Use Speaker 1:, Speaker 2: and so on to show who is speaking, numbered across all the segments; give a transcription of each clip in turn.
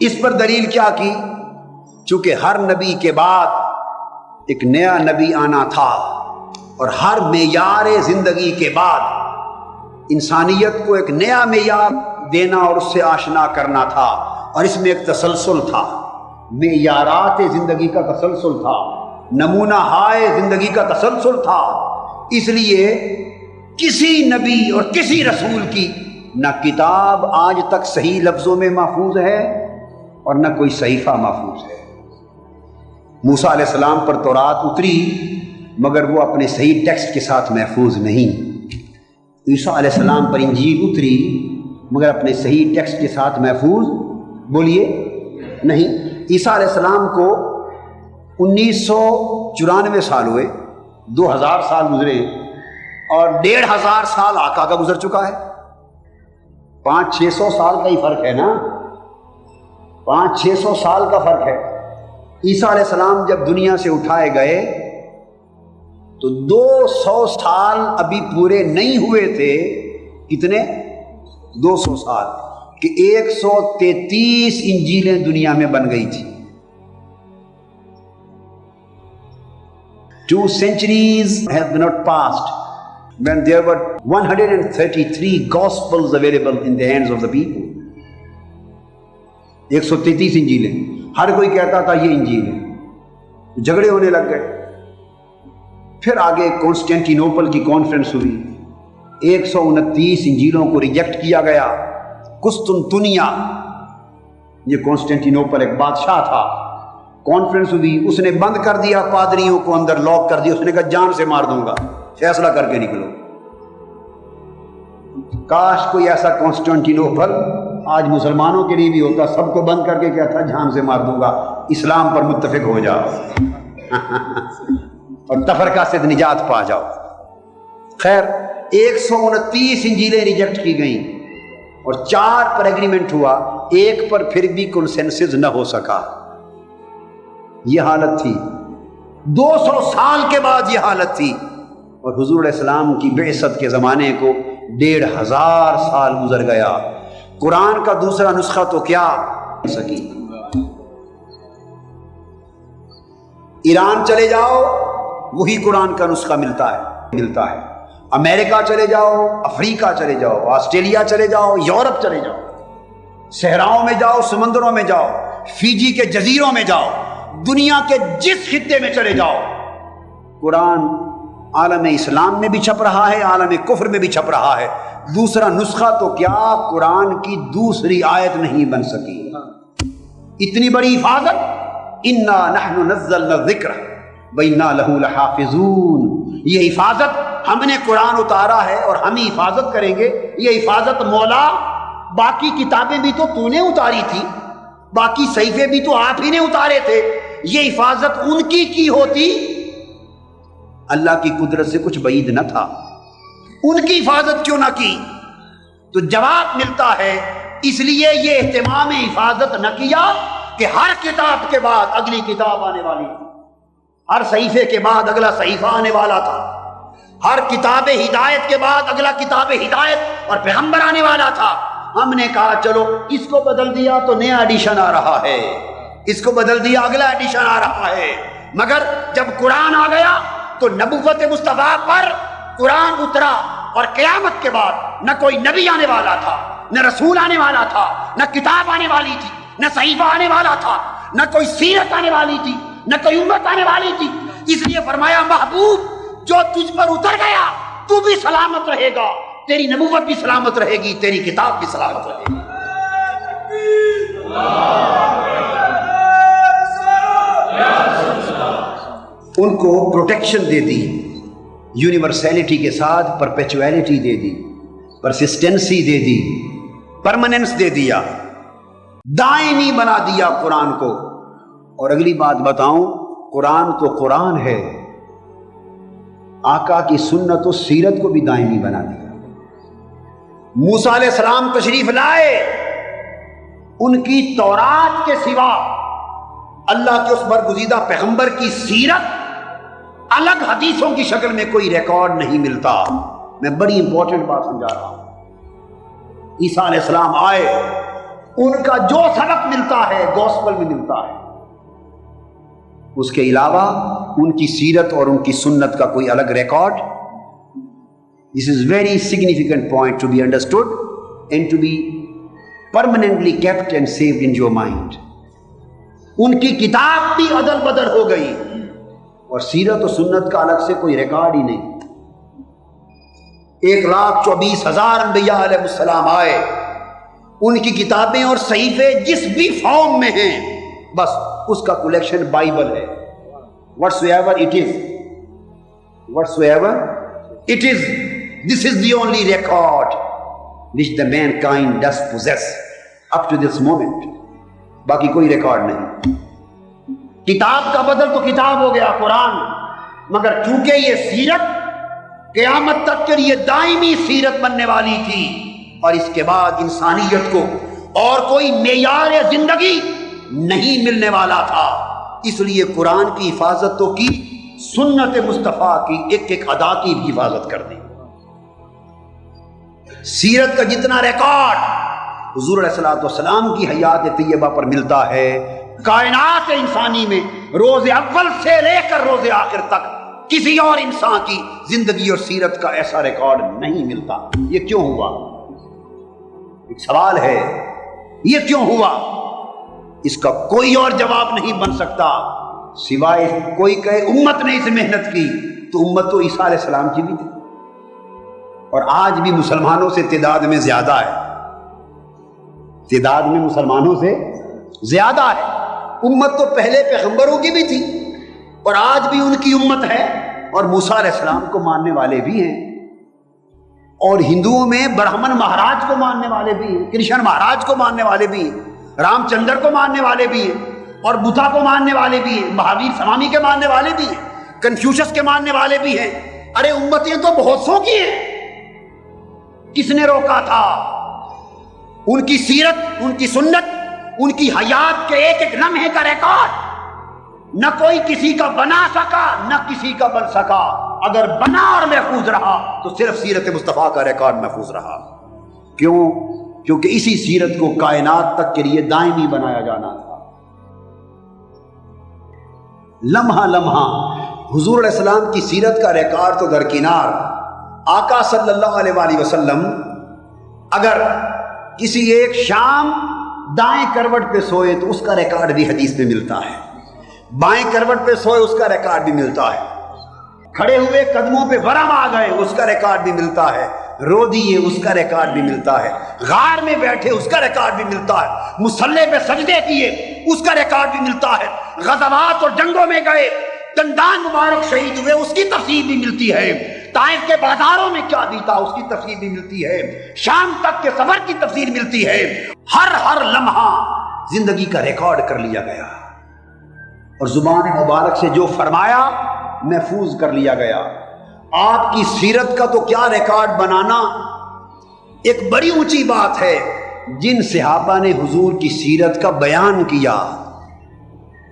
Speaker 1: اس پر دلیل کیا کی؟ چونکہ ہر نبی کے بعد ایک نیا نبی آنا تھا، اور ہر معیار زندگی کے بعد انسانیت کو ایک نیا معیار دینا اور اس سے آشنا کرنا تھا، اور اس میں ایک تسلسل تھا، معیارات زندگی کا تسلسل تھا، نمونہ ہائے زندگی کا تسلسل تھا۔ اس لیے کسی نبی اور کسی رسول کی نہ کتاب آج تک صحیح لفظوں میں محفوظ ہے اور نہ کوئی صحیفہ محفوظ ہے۔ موسیٰ علیہ السلام پر تورات اتری مگر وہ اپنے صحیح ٹیکسٹ کے ساتھ محفوظ نہیں۔ عیسیٰ علیہ السلام پر انجیل اتری مگر اپنے صحیح ٹیکسٹ کے ساتھ محفوظ بولیے نہیں۔ عیسیٰ علیہ السلام کو 1994 سال ہوئے، 2000 سال گزرے، اور 1500 سال آقا کا گزر چکا ہے۔ 500-600 سال کا ہی فرق ہے نا، 500-600 سال کا فرق ہے۔ عیسیٰ علیہ السلام جب دنیا سے اٹھائے گئے تو 200 سال ابھی پورے نہیں ہوئے تھے۔ کتنے؟ 200 سال کہ 133 انجیلیں دنیا میں بن گئی تھی۔ 2 centuries have not passed when there were 133 gospels available in the hands of the people. 133 انجیلیں، ہر کوئی کہتا تھا یہ انجیل ہے، جھگڑے ہونے لگ گئے۔ پھر آگے کانسٹینٹینوپل کی کانفرنس ہوئی، 129 انجیلوں کو ریجیکٹ کیا گیا۔ قسطنطنیہ، یہ کانسٹینٹینوپل ایک بادشاہ تھا، کانفرنس ہوئی، اس نے بند کر دیا، پادریوں کو اندر لاک کر دیا، اس نے کہا جان سے مار دوں گا، فیصلہ کر کے نکلو۔ کاش کوئی ایسا کانسٹینٹینوپل آج مسلمانوں کے لیے بھی ہوتا، سب کو بند کر کے کیا تھا، جان سے مار دوں گا، اسلام پر متفق ہو جاؤ اور تفرقہ سے نجات پا جاؤ۔ خیر 129 انجیلیں ریجیکٹ کی گئیں اور 4 پر ایگریمنٹ ہوا، ایک پر پھر بھی کنسنسس نہ ہو سکا۔ یہ حالت تھی، 200 سال کے بعد یہ حالت تھی، اور حضور علیہ السلام کی بعثت کے زمانے کو 1500 سال گزر گیا۔ قرآن کا دوسرا نسخہ تو کیا سکی۔ ایران چلے جاؤ وہی قرآن کا نسخہ ملتا ہے، امریکہ چلے جاؤ، افریقہ چلے جاؤ، آسٹریلیا چلے جاؤ، یورپ چلے جاؤ، صحراؤں میں جاؤ، سمندروں میں جاؤ، فیجی کے جزیروں میں جاؤ، دنیا کے جس خطے میں چلے جاؤ، قرآن عالم اسلام میں بھی چھپ رہا ہے، عالم کفر میں بھی چھپ رہا ہے۔ دوسرا نسخہ تو کیا قرآن کی دوسری آیت نہیں بن سکی۔ اتنی بڑی حفاظت، انا نحن نزلنا الذکر وانا لہ لحافظون، یہ حفاظت ہم نے قرآن اتارا ہے اور ہم ہی حفاظت کریں گے۔ یہ حفاظت مولا، باقی کتابیں بھی تو نے اتاری تھی، باقی صحیفے بھی تو آپ ہی نے اتارے تھے، یہ حفاظت ان کی ہوتی اللہ کی قدرت سے کچھ بعید نہ تھا، ان کی حفاظت کیوں نہ کی؟ تو جواب ملتا ہے اس لیے یہ اہتمام حفاظت نہ کیا کہ ہر کتاب کے بعد اگلی کتاب آنے والی تھی، ہر صحیفے کے بعد اگلا صحیفہ آنے والا تھا، ہر کتاب ہدایت کے بعد اگلا کتاب ہدایت اور پیغمبر آنے والا تھا۔ ہم نے کہا چلو اس کو بدل دیا تو نیا ایڈیشن آ رہا ہے، اس کو بدل دیا اگلا ایڈیشن آ رہا ہے، مگر جب قرآن آ گیا تو نبوت مصطفیٰ پر قرآن اترا، اور قیامت کے بعد نہ کوئی نبی آنے والا تھا، نہ رسول آنے والا تھا، نہ کتاب آنے والی تھی، نہ صحیفہ آنے والا تھا، نہ کوئی سیرت آنے والی تھی، نہ کوئی امت آنے والی تھی۔ اس لیے فرمایا محبوب جو تجھ پر اتر گیا تو بھی سلامت رہے گا، تیری نبوت بھی سلامت رہے گی، تیری کتاب بھی سلامت رہے گی۔ ان کو پروٹیکشن دے دی، یونیورسیلٹی کے ساتھ پرپیچویلٹی دے دی، پرسسٹنسی دے دی، پرماننس دے دیا، دائمی بنا دیا قرآن کو۔ اور اگلی بات بتاؤں، قرآن تو قرآن ہے، آقا کی سنت و سیرت کو بھی دائمی بنا دیا۔ موسیٰ علیہ السلام تشریف لائے، ان کی تورات کے سوا اللہ کے اس برگزیدہ پیغمبر کی سیرت الگ حدیثوں کی شکل میں کوئی ریکارڈ نہیں ملتا۔ میں بڑی امپورٹنٹ بات سمجھا رہا ہوں۔ عیسیٰ علیہ السلام آئے، ان کا جو سبق ملتا ہے گوسپل میں ملتا ہے، اس کے علاوہ ان کی سیرت اور ان کی سنت کا کوئی الگ record. This is very significant point to be understood and to be permanently kept and saved in your mind. ان کی کتاب بھی عدل بدل ہو گئی اور سیرت و سنت کا الگ سے کوئی ریکارڈ ہی نہیں. 1,24,000 انبیاء علیہ السلام آئے، ان کی کتابیں اور صحیفے جس بھی فارم میں ہیں بس اس کا کلیکشن بائبل ہے. whatsoever it is, this is the only record which the mankind does possess up to this moment. باقی کوئی ریکارڈ نہیں. کتاب کا بدل تو کتاب ہو گیا قرآن، مگر چونکہ یہ سیرت قیامت تک کے لیے دائمی سیرت بننے والی تھی اور اس کے بعد انسانیت کو اور کوئی معیار زندگی نہیں ملنے والا تھا، اس لیے قرآن کی حفاظت تو کی، سنت مصطفیٰ کی ایک ایک ادا کی بھی حفاظت کر دی. سیرت کا جتنا ریکارڈ حضور علیہ الصلوۃ والسلام کی حیات طیبہ پر ملتا ہے، کائنات انسانی میں روز اول سے لے کر روز آخر تک کسی اور انسان کی زندگی اور سیرت کا ایسا ریکارڈ نہیں ملتا. یہ کیوں ہوا؟ ایک سوال ہے، یہ کیوں ہوا؟ اس کا کوئی اور جواب نہیں بن سکتا سوائے کوئی کہے امت نے اس محنت کی، تو امت تو عیسیٰ علیہ السلام کی بھی تھی اور آج بھی مسلمانوں سے تعداد میں زیادہ ہے، تعداد میں مسلمانوں سے زیادہ ہے. امت تو پہلے پیغمبروں کی بھی تھی اور آج بھی ان کی امت ہے اور موسیٰ علیہ السلام کو ماننے والے بھی ہیں، اور ہندوؤں میں برہمن مہاراج کو ماننے والے بھی ہیں، کرشن مہاراج کو ماننے والے بھی ہیں، رام چندر کو ماننے والے بھی ہیں، اور بدھا کو ماننے والے بھی ہیں، مہاویر سوامی کے ماننے والے بھی ہیں، کنفیوشس کے ماننے والے بھی ہیں. ارے امتیں تو بہت سو کی ہیں، کس نے روکا تھا؟ ان کی سیرت، ان کی سنت، ان کی حیات کے ایک ایک لمحے کا ریکارڈ نہ کوئی کسی کا بنا سکا نہ کسی کا بن سکا. اگر بنا اور محفوظ رہا تو صرف سیرت مصطفیٰ کا ریکارڈ محفوظ رہا. کیوں؟ کیونکہ اسی سیرت کو کائنات تک کے لیے دائمی بنایا جانا تھا. لمحہ لمحہ حضور علیہ السلام کی سیرت کا ریکارڈ تو درکنار، آقا صلی اللہ علیہ وآلہ وسلم اگر کسی ایک شام دائیں کروٹ پہ سوئے تو اس کا ریکارڈ بھی حدیث میں ملتا ہے، بائیں کروٹ پہ سوئے اس کا ریکارڈ بھی ملتا ہے، کھڑے ہوئے قدموں پہ ورم آ گئے اس کا ریکارڈ بھی ملتا ہے، رو دیے اس کا ریکارڈ بھی ملتا ہے، غار میں بیٹھے اس کا ریکارڈ بھی ملتا ہے، مصلی پہ سجدے کیے اس کا ریکارڈ بھی ملتا ہے، غزوات اور جنگوں میں گئے، دندان مبارک شہید ہوئے اس کی تفصیل بھی ملتی ہے، طائف کے بازاروں میں کیا بیتا اس کی تفصیل بھی ملتی ہے، شام تک کے سفر کی تفصیل ملتی ہے. ہر لمحہ زندگی کا ریکارڈ کر لیا گیا اور زبان مبارک سے جو فرمایا محفوظ کر لیا گیا. آپ کی سیرت کا تو کیا ریکارڈ بنانا ایک بڑی اونچی بات ہے. جن صحابہ نے حضور کی سیرت کا بیان کیا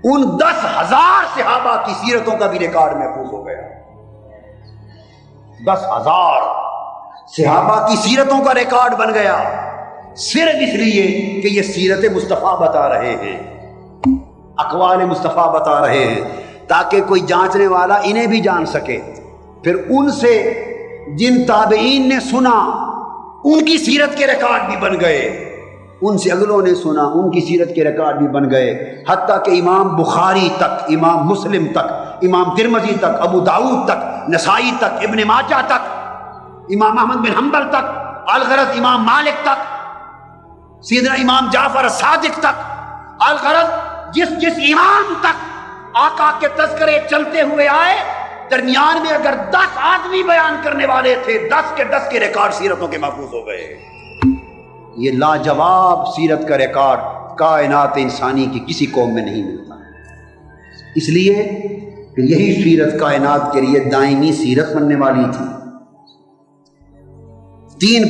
Speaker 1: ان 10,000 صحابہ کی سیرتوں کا بھی ریکارڈ محفوظ ہو گیا. 10,000 صحابہ کی سیرتوں کا ریکارڈ بن گیا صرف اس لیے کہ یہ سیرت مصطفیٰ بتا رہے ہیں، اقوال مصطفیٰ بتا رہے ہیں، تاکہ کوئی جانچنے والا انہیں بھی جان سکے. پھر ان سے جن تابعین نے سنا ان کی سیرت کے ریکارڈ بھی بن گئے، ان سے اگلوں نے سنا ان کی سیرت کے ریکارڈ بھی بن گئے، حتیٰ کہ امام بخاری تک، امام مسلم تک، امام ترمذی تک، ابو داؤد تک، نسائی تک، ابن ماجہ تک، امام احمد بن حنبل تک، الغرض امام مالک تک، سیدنا امام جعفر صادق تک، الغرض جس امام تک آقا کے تذکرے چلتے ہوئے آئے، درمیان میں اگر 10 آدمی بیان کرنے والے تھے 10 کے 10 کے ریکارڈ سیرتوں کے محفوظ ہو گئے. یہ لاجواب سیرت کا ریکارڈ کائنات انسانی کی کسی قوم میں نہیں ملتا، اس لیے کہ یہی سیرت کائنات کے لیے دائمی سیرت بننے والی تھی. 3